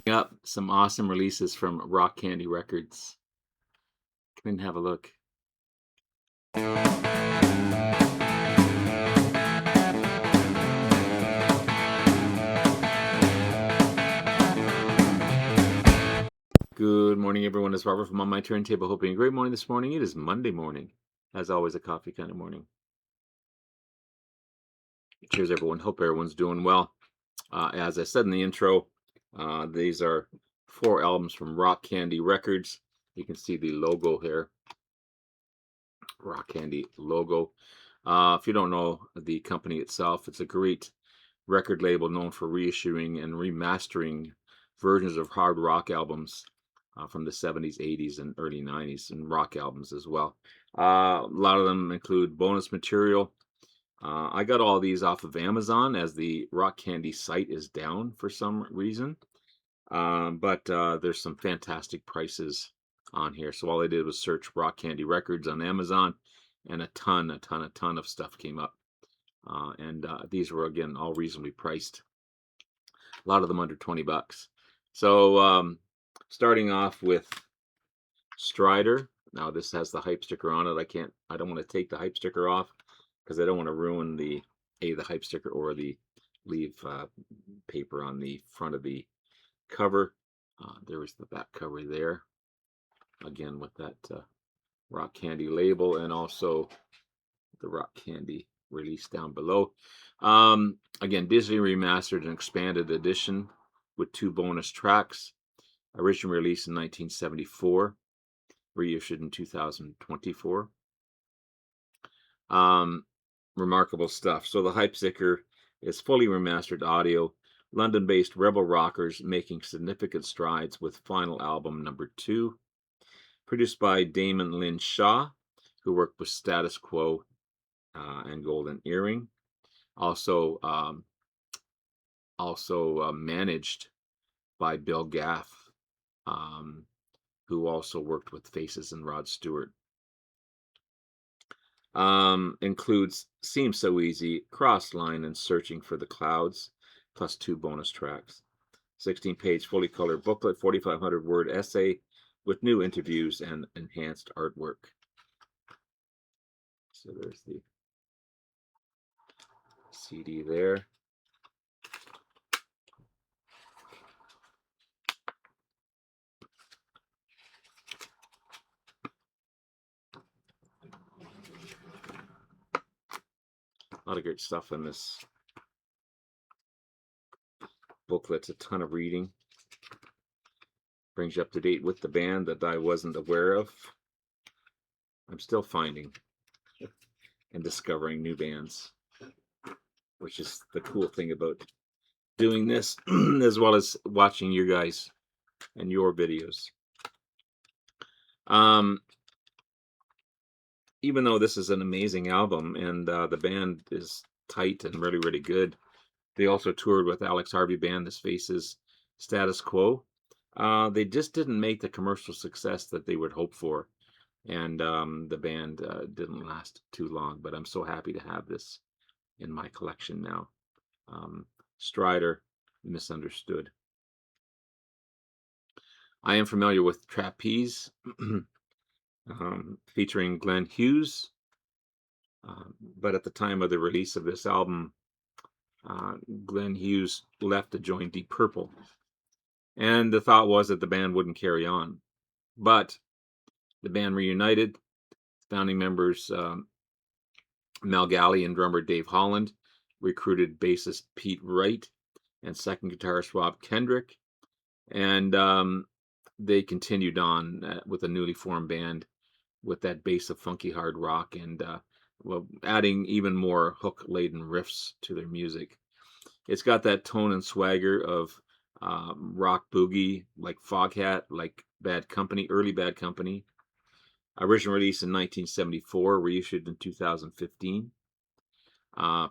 Coming up, some awesome releases from Rock Candy Records. Come and have a look. Good morning, everyone. It's Robert from On My Turntable. Hoping a great morning this morning. It is Monday morning. As always, a coffee kind of morning. Cheers, everyone. Hope everyone's doing well. As I said in the intro, these are 4 albums from Rock Candy Records. You can see the logo here. Rock Candy logo. If you don't know the company itself, it's a great record label known for reissuing and remastering versions of hard rock albums from the 70s, 80s, and early 90s, and rock albums as well. A lot of them include bonus material. I got all these off of Amazon as the Rock Candy site is down for some reason. But there's some fantastic prices on here. So all I did was search Rock Candy Records on Amazon, and a ton of stuff came up. And these were, again, all reasonably priced. A lot of them under 20 bucks. So starting off with Strider. Now this has the hype sticker on it. I don't want to take the hype sticker off because I don't want to ruin the hype sticker or the leave paper on the front of the cover. There was the back cover there, again with that Rock Candy label, and also the Rock Candy release down below. Again, Disney remastered and expanded edition with 2 bonus tracks. Originally released in 1974, reissued in 2024. Remarkable stuff. So the hype sticker is fully remastered audio. London-based rebel rockers making significant strides with final album number 2. Produced by Damon Lynn Shaw, who worked with Status Quo and Golden Earring. Also managed by Bill Gaff, who also worked with Faces and Rod Stewart. Includes Seems So Easy, Crossline, and Searching for the Clouds, plus 2 bonus tracks. 16-page fully colored booklet, 4,500 word essay with new interviews and enhanced artwork. So there's the CD there. A lot of great stuff in this booklet, a ton of reading. Brings you up to date with the band that I wasn't aware of. I'm still finding and discovering new bands, which is the cool thing about doing this, as well as watching you guys and your videos. Even though this is an amazing album and the band is tight and really, really good, they also toured with Alex Harvey Band, This Faces, Status Quo. They just didn't make the commercial success that they would hope for, and the band didn't last too long. But I'm so happy to have this in my collection now. Strider, Misunderstood. I am familiar with Trapeze, featuring Glenn Hughes, but at the time of the release of this album, Glenn Hughes left to join Deep Purple, and the thought was that the band wouldn't carry on. But the band reunited. Founding members Mel Galley and drummer Dave Holland recruited bassist Pete Wright and second guitarist Rob Kendrick, and they continued on with a newly formed band with that base of funky hard rock, and adding even more hook-laden riffs to their music. It's got that tone and swagger of rock boogie, like Foghat, like Bad Company, early Bad Company. Originally released in 1974, reissued in 2015.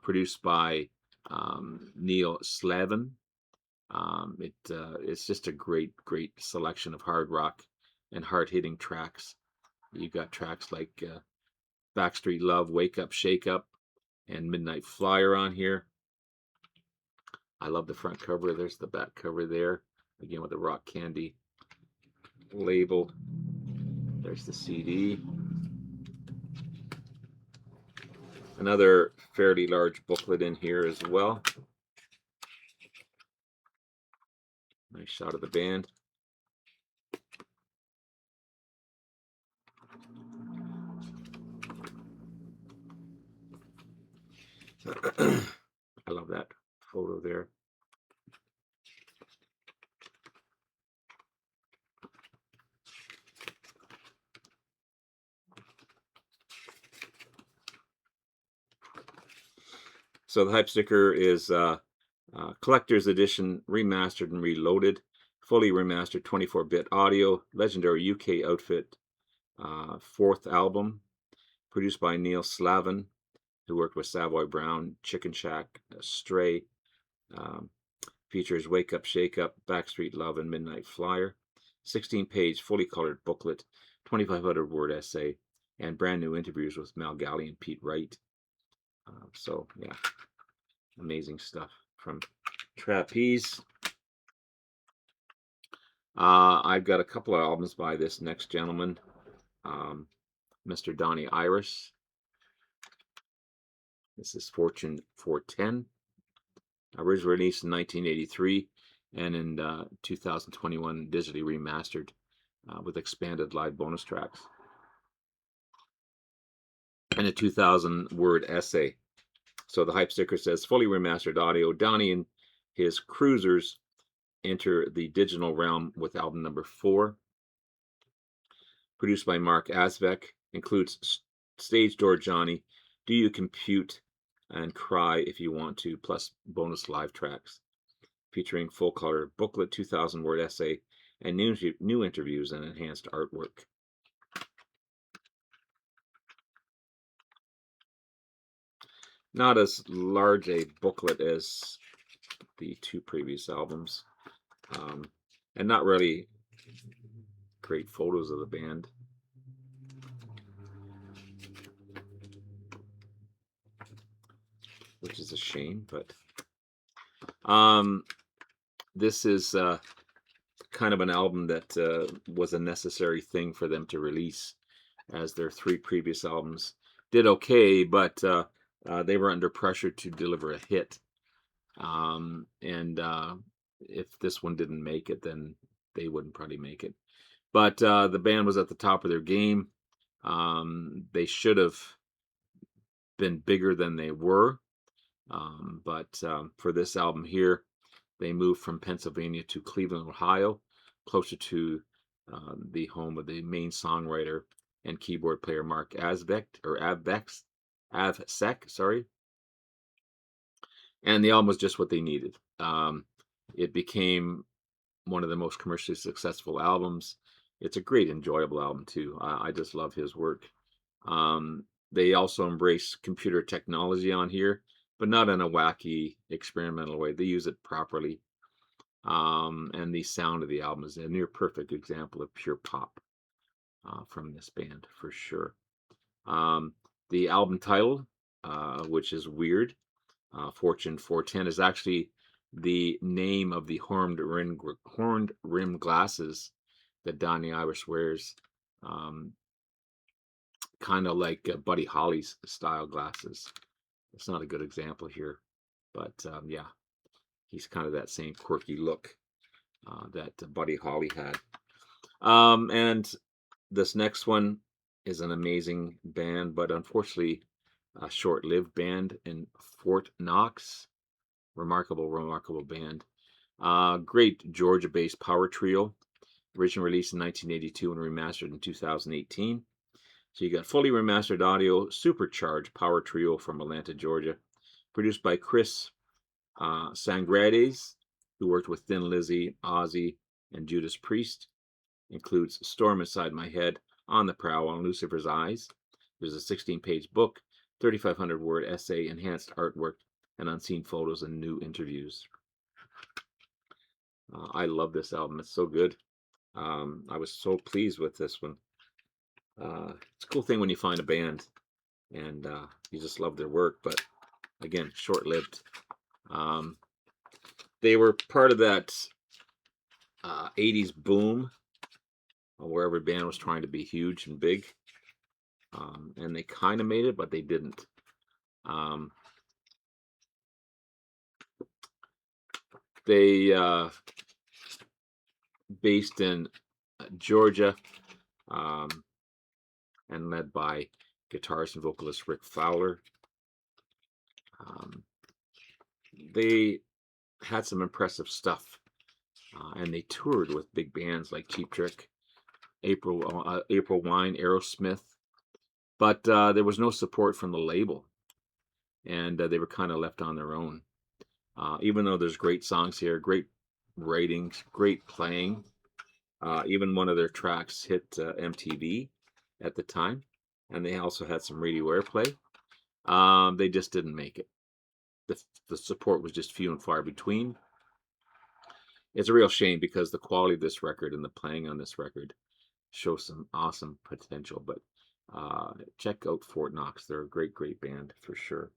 Produced by Neil Slavin. It's just a great selection of hard rock and hard-hitting tracks. You got tracks like Backstreet Love, Wake Up, Shake Up, and Midnight Flyer on here. I love the front cover. There's the back cover there. again with the Rock Candy label. There's the CD. Another fairly large booklet in here as well. Nice shot of the band. I love that photo there. So the hype sticker is collector's edition, remastered and reloaded, fully remastered 24-bit audio, legendary UK outfit, fourth album, produced by Neil Slavin, who worked with Savoy Brown, Chicken Shack, Stray, um, features Wake Up, Shake Up, Backstreet Love, and Midnight Flyer. 16-page, fully colored booklet, 2,500-word essay, and brand new interviews with Mel Galley and Pete Wright. So, yeah, amazing stuff from Trapeze. I've got a couple of albums by this next gentleman, Mr. Donnie Iris. This is Fortune 410. Originally released in 1983 and in 2021 digitally remastered with expanded live bonus tracks. And a 2,000-word essay. So the hype sticker says, fully remastered audio. Donnie and his cruisers enter the digital realm with album number 4. Produced by Mark Asvek. Includes Stage Door Johnny, Do You Compute, and Cry If You Want To, plus bonus live tracks. Featuring full color booklet, 2,000-word essay, and new interviews and enhanced artwork. Not as large a booklet as the 2 previous albums, and not really great photos of the band. Which is a shame, but this is kind of an album that was a necessary thing for them to release, as their 3 previous albums did okay, but they were under pressure to deliver a hit. And if this one didn't make it, then they wouldn't probably make it. But the band was at the top of their game. They should have been bigger than they were. But for this album here, they moved from Pennsylvania to Cleveland, Ohio, closer to the home of the main songwriter and keyboard player Mark Asvek, or Avsek, sorry. And the album was just what they needed. It became one of the most commercially successful albums. It's a great, enjoyable album too. I just love his work. They also embrace computer technology on here, but not in a wacky, experimental way. They use it properly. And the sound of the album is a near perfect example of pure pop from this band, for sure. The album title, which is weird, Fortune 410, is actually the name of the horned rim glasses that Donnie Iris wears, kind of like Buddy Holly's style glasses. It's not a good example here, but yeah, he's kind of that same quirky look that Buddy Holly had. And this next one is an amazing band, but unfortunately a short-lived band in Fort Knox. Remarkable band. Great Georgia-based power trio. Originally released in 1982 and remastered in 2018. So you got fully remastered audio, supercharged power trio from Atlanta, Georgia. Produced by Chris Sangrades, who worked with Thin Lizzy, Ozzy, and Judas Priest. Includes Storm Inside My Head, On the Prowl, and Lucifer's Eyes. There's a 16-page book, 3,500-word essay, enhanced artwork, and unseen photos and new interviews. I love this album. It's so good. I was so pleased with this one. It's a cool thing when you find a band and you just love their work, but again, short-lived. They were part of that 80s boom, where every band was trying to be huge and big. And they kind of made it, but they didn't. Um, they based in Georgia, um, and led by guitarist and vocalist Rick Fowler. Um, they had some impressive stuff, and they toured with big bands like Cheap Trick, April Wine, Aerosmith, but there was no support from the label, and they were kind of left on their own. Even though there's great songs here, great ratings, great playing, even one of their tracks hit MTV at the time, and they also had some radio airplay. They just didn't make it. The support was just few and far between. It's a real shame because the quality of this record and the playing on this record shows some awesome potential. But check out Fort Knox; they're a great, great band for sure.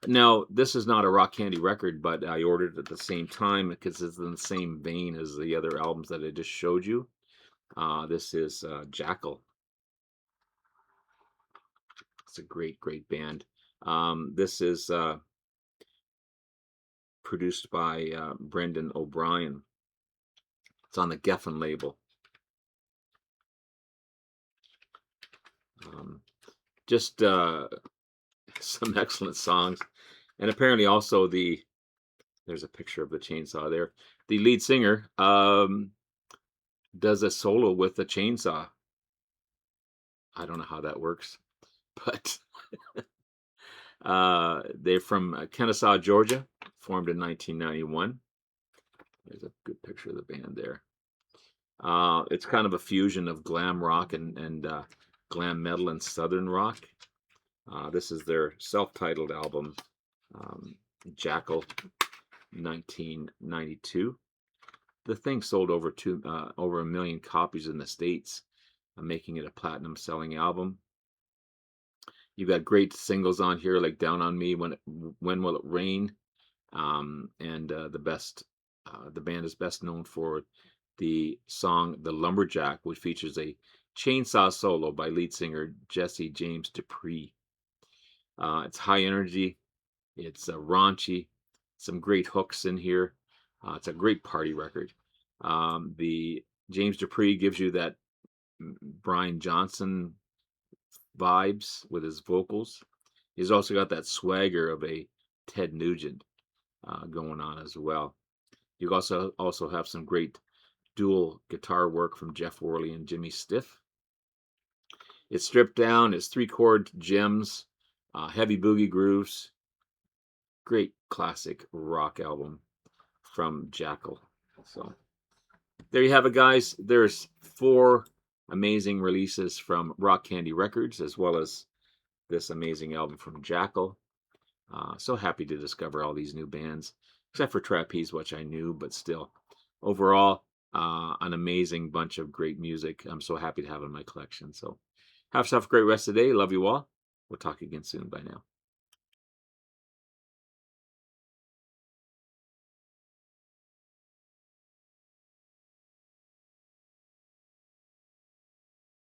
Now, this is not a Rock Candy record, but I ordered it at the same time because it's in the same vein as the other albums that I just showed you. This is Jackal. It's a great, great band. This is produced by Brendan O'Brien. It's on the Geffen label. Um, just some excellent songs, and apparently also there's a picture of the chainsaw there. The lead singer does a solo with the chainsaw. I don't know how that works, but they're from Kennesaw, Georgia, formed in 1991. There's a good picture of the band there. It's kind of a fusion of glam rock and glam metal and southern rock. This is their self-titled album, Jackal, 1992. The thing sold over a million copies in the States, making it a platinum selling album. You've got great singles on here like "Down on Me," "When Will It Rain," and the band is best known for the song "The Lumberjack," which features a chainsaw solo by lead singer Jesse James Dupree. It's high energy, it's raunchy, some great hooks in here. It's a great party record. The James Dupree gives you that Brian Johnson vibes with his vocals. He's also got that swagger of a Ted Nugent going on as well. You also have some great dual guitar work from Jeff Worley and Jimmy Stiff. It's stripped down. It's 3-chord gems, heavy boogie grooves. Great classic rock album from Jackal. So there you have it, guys. There's 4 amazing releases from Rock Candy Records, as well as this amazing album from Jackal. So happy to discover all these new bands, except for Trapeze, which I knew, but still, overall, an amazing bunch of great music. I'm so happy to have in my collection. So have yourself a great rest of the day. Love you all. We'll talk again soon. Bye now.